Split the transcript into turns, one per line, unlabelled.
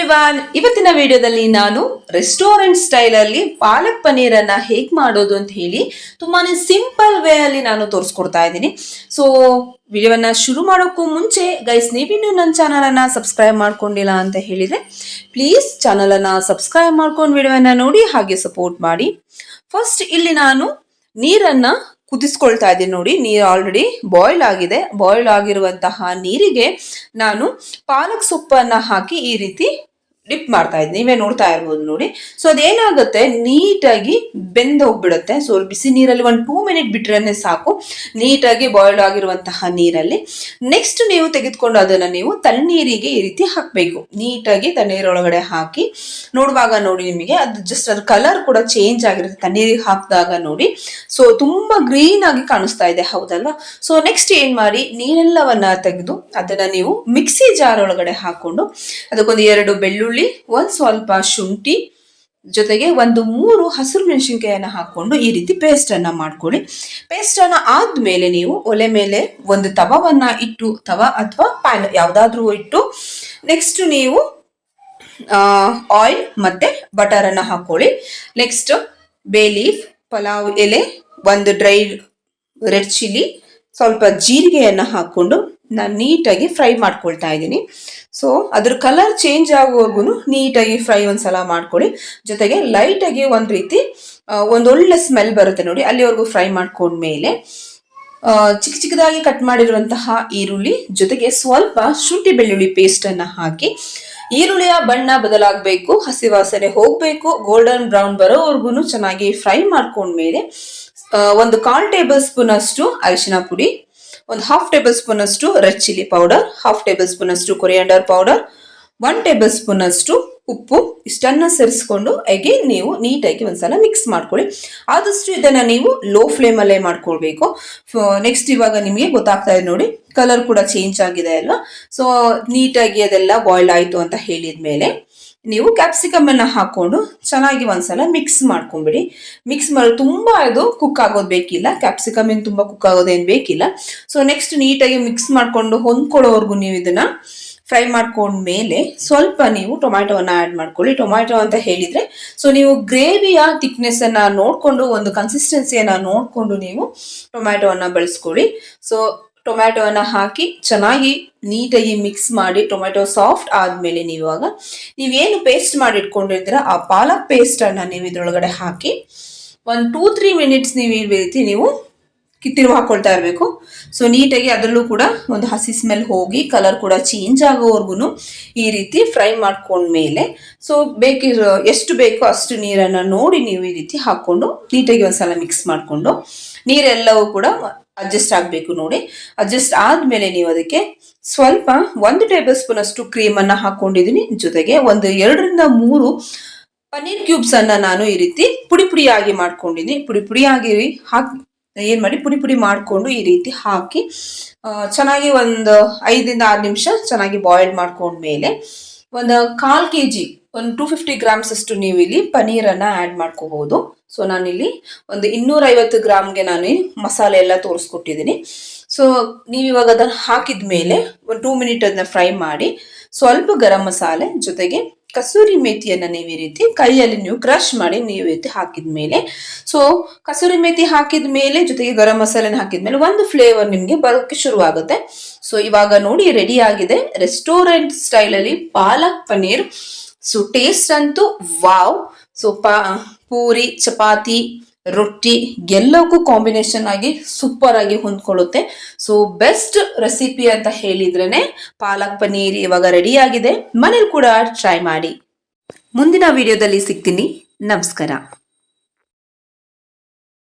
Everyone, ಇವತ್ತಿನ ವಿಡಿಯೋದಲ್ಲಿ ನಾನು ರೆಸ್ಟೋರೆಂಟ್ ಸ್ಟೈಲ್ ಅಲ್ಲಿ ಪಾಲಕ್ ಪನ್ನೀರ್ ಅನ್ನ ಹೇಗ್ ಮಾಡೋದು ಅಂತ ಹೇಳಿ ತುಂಬಾನೇ ಸಿಂಪಲ್ ವೇ ಅಲ್ಲಿ ನಾನು ತೋರಿಸ್ಕೊಡ್ತಾ ಇದ್ದೀನಿ. ಸೊ ವಿಡಿಯೋವನ್ನ ಶುರು ಮಾಡೋಕ್ಕೂ ಮುಂಚೆ ಗೈಸ್, ನೀವಿನ್ನೂ ನನ್ನ ಚಾನಲ್ ಅನ್ನ ಸಬ್ಸ್ಕ್ರೈಬ್ ಮಾಡ್ಕೊಂಡಿಲ್ಲ ಅಂತ ಹೇಳಿದ್ರೆ ಪ್ಲೀಸ್ ಚಾನಲ್ ಅನ್ನ ಸಬ್ಸ್ಕ್ರೈಬ್ ಮಾಡ್ಕೊಂಡು ವಿಡಿಯೋವನ್ನ ನೋಡಿ ಹಾಗೆ ಸಪೋರ್ಟ್ ಮಾಡಿ. ಫಸ್ಟ್ ಇಲ್ಲಿ ನಾನು ನೀರನ್ನ ಕುದಿಸ್ಕೊಳ್ತಾ ಇದ್ದೀನಿ. ನೋಡಿ, ನೀರು ಆಲ್ರೆಡಿ ಬಾಯ್ಲ್ ಆಗಿದೆ. ಬಾಯ್ಲ್ ಆಗಿರುವಂತಹ ನೀರಿಗೆ ನಾನು ಪಾಲಕ್ ಸೊಪ್ಪನ್ನ ಹಾಕಿ ಈ ರೀತಿ ಡಿಪ್ ಮಾಡ್ತಾ ಇದ್ದೀನಿ. ನೀವೇ ನೋಡ್ತಾ ಇರ್ಬೋದು ನೋಡಿ. ಸೊ ಅದೇನಾಗುತ್ತೆ, ನೀಟಾಗಿ ಬೆಂದು ಹೋಗ್ಬಿಡುತ್ತೆ. ಸೊ ಬಿಸಿ ನೀರಲ್ಲಿ 1-2 ಮಿನಿಟ್ ಬಿಟ್ರೆ ಸಾಕು, ನೀಟಾಗಿ ಬಾಯ್ಲ್ ಆಗಿರುವಂತಹ ನೀರಲ್ಲಿ. ನೆಕ್ಸ್ಟ್ ನೀವು ತೆಗೆದುಕೊಂಡು ಅದನ್ನ ನೀವು ತಣ್ಣೀರಿಗೆ ಈ ರೀತಿ ಹಾಕಬೇಕು. ನೀಟಾಗಿ ತಣ್ಣೀರೊಳಗಡೆ ಹಾಕಿ ನೋಡುವಾಗ ನೋಡಿ, ನಿಮಗೆ ಅದು ಜಸ್ಟ್ ಅದ್ರ ಕಲರ್ ಕೂಡ ಚೇಂಜ್ ಆಗಿರುತ್ತೆ ತಣ್ಣೀರಿಗೆ ಹಾಕಿದಾಗ ನೋಡಿ. ಸೊ ತುಂಬಾ ಗ್ರೀನ್ ಆಗಿ ಕಾಣಿಸ್ತಾ ಇದೆ, ಹೌದಲ್ವಾ? ಸೊ ನೆಕ್ಸ್ಟ್ ಏನ್ ಮಾಡಿ, ನೀರೆಲ್ಲವನ್ನ ತೆಗೆದು ಅದನ್ನ ನೀವು ಮಿಕ್ಸಿ ಜಾರ್ ಒಳಗಡೆ ಹಾಕೊಂಡು ಅದಕ್ಕೊಂದು 2 ಬೆಳ್ಳುಳ್ಳಿ, ಒಂದ್ ಸ್ವಲ್ಪ ಶುಂಠಿ, ಜೊತೆಗೆ 1-3 ಹಸಿರು ಮೆಣಸಿನಕಾಯಿಯನ್ನ ಹಾಕೊಂಡು ಈ ರೀತಿ ಪೇಸ್ಟ್ ಅನ್ನ ಮಾಡ್ಕೊಳ್ಳಿ. ಪೇಸ್ಟ್ ಅನ್ನ ಆದ್ಮೇಲೆ ನೀವು ಒಲೆ ಮೇಲೆ ಒಂದು ತವವನ್ನ ಇಟ್ಟು, ತವ ಅಥವಾ ಪ್ಯಾನ್ ಯಾವ್ದಾದ್ರೂ ಇಟ್ಟು, ನೆಕ್ಸ್ಟ್ ನೀವು ಆಯಿಲ್ ಮತ್ತೆ ಬಟರ್ ಅನ್ನ ಹಾಕೊಳ್ಳಿ. ನೆಕ್ಸ್ಟ್ ಬೇ ಲೀಫ್, ಪಲಾವ್ ಎಲೆ, ಒಂದು ಡ್ರೈ ರೆಡ್ ಚಿಲ್ಲಿ, ಸ್ವಲ್ಪ ಜೀರಿಗೆಯನ್ನ ಹಾಕೊಂಡು ನಾನು ನೀಟಾಗಿ ಫ್ರೈ ಮಾಡ್ಕೊಳ್ತಾ ಇದ್ದೀನಿ. ಸೊ ಅದ್ರ ಕಲರ್ ಚೇಂಜ್ ಆಗುವವರೆಗೂ ನೀಟಾಗಿ ಫ್ರೈ ಒಂದ್ಸಲ ಮಾಡ್ಕೊಳ್ಳಿ. ಜೊತೆಗೆ ಲೈಟಾಗಿ ಒಂದ್ ರೀತಿ ಒಂದೊಳ್ಳೆ ಸ್ಮೆಲ್ ಬರುತ್ತೆ ನೋಡಿ, ಅಲ್ಲಿವರೆಗೂ ಫ್ರೈ ಮಾಡ್ಕೊಂಡ್ಮೇಲೆ ಚಿಕ್ಕ ಚಿಕ್ಕದಾಗಿ ಕಟ್ ಮಾಡಿರುವಂತಹ ಈರುಳ್ಳಿ ಜೊತೆಗೆ ಸ್ವಲ್ಪ ಶುಂಠಿ ಬೆಳ್ಳುಳ್ಳಿ ಪೇಸ್ಟ್ ಅನ್ನ ಹಾಕಿ, ಈರುಳ್ಳಿಯ ಬಣ್ಣ ಬದಲಾಗಬೇಕು, ಹಸಿ ವಾಸನೆ ಹೋಗ್ಬೇಕು, ಗೋಲ್ಡನ್ ಬ್ರೌನ್ ಬರೋವರೆಗೂ ಚೆನ್ನಾಗಿ ಫ್ರೈ ಮಾಡ್ಕೊಂಡ್ಮೇಲೆ 1/4 ಟೇಬಲ್ ಸ್ಪೂನ್ ಅಷ್ಟು ಅರಿಶಿನ ಪುಡಿ, 1/2 ಟೇಬಲ್ ಸ್ಪೂನ್ ಅಷ್ಟು red chilli powder, 1/2 table spoon ಅಷ್ಟು ಕೊರಿಯಾಂಡರ್ ಪೌಡರ್, 1 ಟೇಬಲ್ ಸ್ಪೂನ್ ಅಷ್ಟು ಉಪ್ಪು, ಇಷ್ಟನ್ನ ಸೇರಿಸ್ಕೊಂಡು ಅಗೇನ್ ನೀವು ನೀಟಾಗಿ ಒಂದ್ಸಲ ಮಿಕ್ಸ್ ಮಾಡ್ಕೊಳ್ಳಿ. ಆದಷ್ಟು ಇದನ್ನ ನೀವು ಲೋ ಫ್ಲೇಮ್ ಅಲ್ಲೇ ಮಾಡ್ಕೊಳ್ಬೇಕು. ನೆಕ್ಸ್ಟ್ ಇವಾಗ ನಿಮಗೆ ಗೊತ್ತಾಗ್ತಾ ಇದೆ ನೋಡಿ, ಕಲರ್ ಕೂಡ ಚೇಂಜ್ ಆಗಿದೆ ಅಲ್ವಾ? ಸೊ ನೀಟಾಗಿ ಅದೆಲ್ಲ ಬಾಯ್ಲ್ ಆಯ್ತು ಅಂತ ಹೇಳಿದ್ಮೇಲೆ ನೀವು ಕ್ಯಾಪ್ಸಿಕಮ್ ಅನ್ನ ಹಾಕೊಂಡು ಚೆನ್ನಾಗಿ ಒಂದ್ಸಲ ಮಿಕ್ಸ್ ಮಾಡ್ಕೊಂಡ್ಬಿಡಿ. ಮಿಕ್ಸ್ ಮಾಡಿ ತುಂಬಾ ಅದು ಕುಕ್ ಆಗೋದು ಬೇಕಿಲ್ಲ, ಕ್ಯಾಪ್ಸಿಕಮ್ ಏನು ತುಂಬಾ ಕುಕ್ ಆಗೋದೇನು ಬೇಕಿಲ್ಲ. ಸೊ ನೆಕ್ಸ್ಟ್ ನೀಟಾಗಿ ಮಿಕ್ಸ್ ಮಾಡ್ಕೊಂಡು ಹೊಂದ್ಕೊಳ್ಳೋವರೆಗೂ ನೀವು ಇದನ್ನ ಫ್ರೈ ಮಾಡ್ಕೊಂಡ್ಮೇಲೆ ಸ್ವಲ್ಪ ನೀವು ಟೊಮ್ಯಾಟೋವನ್ನ ಆ್ಯಡ್ ಮಾಡ್ಕೊಳ್ಳಿ. ಟೊಮ್ಯಾಟೊ ಅಂತ ಹೇಳಿದ್ರೆ ಸೊ ನೀವು ಗ್ರೇವಿಯ ಥಿಕ್ನೆಸ್ ಅನ್ನ ನೋಡ್ಕೊಂಡು, ಒಂದು ಕನ್ಸಿಸ್ಟೆನ್ಸಿಯನ್ನ ನೋಡ್ಕೊಂಡು ನೀವು ಟೊಮ್ಯಾಟೋವನ್ನ ಬಳಸ್ಕೊಳ್ಳಿ. ಸೊ ಟೊಮ್ಯಾಟೋವನ್ನ ಹಾಕಿ ಚೆನ್ನಾಗಿ ನೀಟಾಗಿ ಮಿಕ್ಸ್ ಮಾಡಿ, ಟೊಮ್ಯಾಟೊ ಸಾಫ್ಟ್ ಆದ್ಮೇಲೆ ನೀವೇನು ಪೇಸ್ಟ್ ಮಾಡಿ ಇಟ್ಕೊಂಡಿರ್ತೀರ ಆ ಪಾಲಕ್ ಪೇಸ್ಟ್ ಅನ್ನ ನೀವು ಇದ್ರೊಳಗಡೆ ಹಾಕಿ 1-2-3 ಮಿನಿಟ್ಸ್ ನೀವು ಈ ರೀತಿ ನೀವು ತಿರುವು ಹಾಕೊಳ್ತಾ ಇರಬೇಕು. ಸೊ ನೀಟಾಗಿ ಅದರಲ್ಲೂ ಕೂಡ ಒಂದು ಹಸಿ ಸ್ಮೆಲ್ ಹೋಗಿ ಕಲರ್ ಕೂಡ ಚೇಂಜ್ ಆಗೋವರೆಗೂ ಈ ರೀತಿ ಫ್ರೈ ಮಾಡ್ಕೊಂಡ್ಮೇಲೆ ಸೊ ಎಷ್ಟು ಬೇಕೋ ಅಷ್ಟು ನೀರನ್ನ ನೋಡಿ ನೀವು ಈ ರೀತಿ ಹಾಕೊಂಡು ನೀಟಾಗಿ ಒಂದ್ಸಲ ಮಿಕ್ಸ್ ಮಾಡಿಕೊಂಡು, ನೀರೆಲ್ಲವೂ ಕೂಡ ಅಡ್ಜಸ್ಟ್ ಆಗಬೇಕು ನೋಡಿ. ಅಡ್ಜಸ್ಟ್ ಆದ್ಮೇಲೆ ನೀವು ಅದಕ್ಕೆ ಸ್ವಲ್ಪ 1 ಟೇಬಲ್ ಸ್ಪೂನ್ ಅಷ್ಟು ಕ್ರೀಮ್ ಅನ್ನ ಹಾಕೊಂಡಿದ್ದೀನಿ. ಜೊತೆಗೆ 2-3 ಪನ್ನೀರ್ ಕ್ಯೂಬ್ಸ್ ಅನ್ನ ನಾನು ಈ ರೀತಿ ಪುಡಿಯಾಗಿ ಮಾಡ್ಕೊಂಡಿದ್ದೀನಿ. ಪುಡಿಯಾಗಿ ಹಾಕಿ ಏನ್ ಮಾಡಿ, ಪುಡಿ ಮಾಡ್ಕೊಂಡು ಈ ರೀತಿ ಹಾಕಿ ಚೆನ್ನಾಗಿ ಒಂದು 5-6 ನಿಮಿಷ ಚೆನ್ನಾಗಿ ಬಾಯ್ಲ್ ಮಾಡ್ಕೊಂಡ್ಮೇಲೆ 1/4 kg 250 ಗ್ರಾಮ್ಸ್ ಅಷ್ಟು ನೀವು ಇಲ್ಲಿ ಪನ್ನೀರನ್ನ ಆ್ಯಡ್ ಮಾಡ್ಕೋಬಹುದು. ಸೊ ನಾನಿಲ್ಲಿ 250 ಗ್ರಾಮ್ಗೆ ನಾನು ಮಸಾಲೆ ಎಲ್ಲ ತೋರಿಸ್ಕೊಟ್ಟಿದ್ದೀನಿ. ಸೊ ನೀವು ಇವಾಗ ಅದನ್ನ ಹಾಕಿದ್ಮೇಲೆ 2 ಮಿನಿಟ್ ಅದನ್ನ ಫ್ರೈ ಮಾಡಿ, ಸ್ವಲ್ಪ ಗರಂ ಮಸಾಲೆ ಜೊತೆಗೆ ಕಸೂರಿ ಮೇಥಿಯನ್ನ ನೀವು ಈ ರೀತಿ ಕೈಯಲ್ಲಿ ನೀವು ಕ್ರಶ್ ಮಾಡಿ ನೀವು ರೀತಿ ಹಾಕಿದ್ಮೇಲೆ, ಸೊ ಕಸೂರಿ ಮೇಥಿ ಹಾಕಿದ್ಮೇಲೆ ಜೊತೆಗೆ ಗರಂ ಮಸಾಲೆನ ಹಾಕಿದ್ಮೇಲೆ ಒಂದು ಫ್ಲೇವರ್ ನಿಮ್ಗೆ ಬರೋಕ್ಕೆ ಶುರು ಆಗುತ್ತೆ. ಸೊ ಇವಾಗ ನೋಡಿ ರೆಡಿ ಆಗಿದೆ ರೆಸ್ಟೋರೆಂಟ್ ಸ್ಟೈಲ್ ಅಲ್ಲಿ ಪಾಲಕ್ ಪನ್ನೀರ್. ಸೊ ಟೇಸ್ಟ್ ಅಂತೂ ವಾವ್. ಸೊ ಪೂರಿ, ಚಪಾತಿ, ರೊಟ್ಟಿ ಎಲ್ಲಕ್ಕೂ ಕಾಂಬಿನೇಷನ್ ಆಗಿ ಸೂಪರ್ ಆಗಿ ಹೊಂದ್ಕೊಳ್ಳುತ್ತೆ. ಸೊ ಬೆಸ್ಟ್ ರೆಸಿಪಿ ಅಂತ ಹೇಳಿದ್ರೇನೆ ಪಾಲಕ್ ಪನ್ನೀರ್ ಇವಾಗ ರೆಡಿ ಆಗಿದೆ. ಮನೇಲಿ ಕೂಡ ಟ್ರೈ ಮಾಡಿ. ಮುಂದಿನ ವಿಡಿಯೋದಲ್ಲಿ ಸಿಗ್ತೀನಿ. ನಮಸ್ಕಾರ.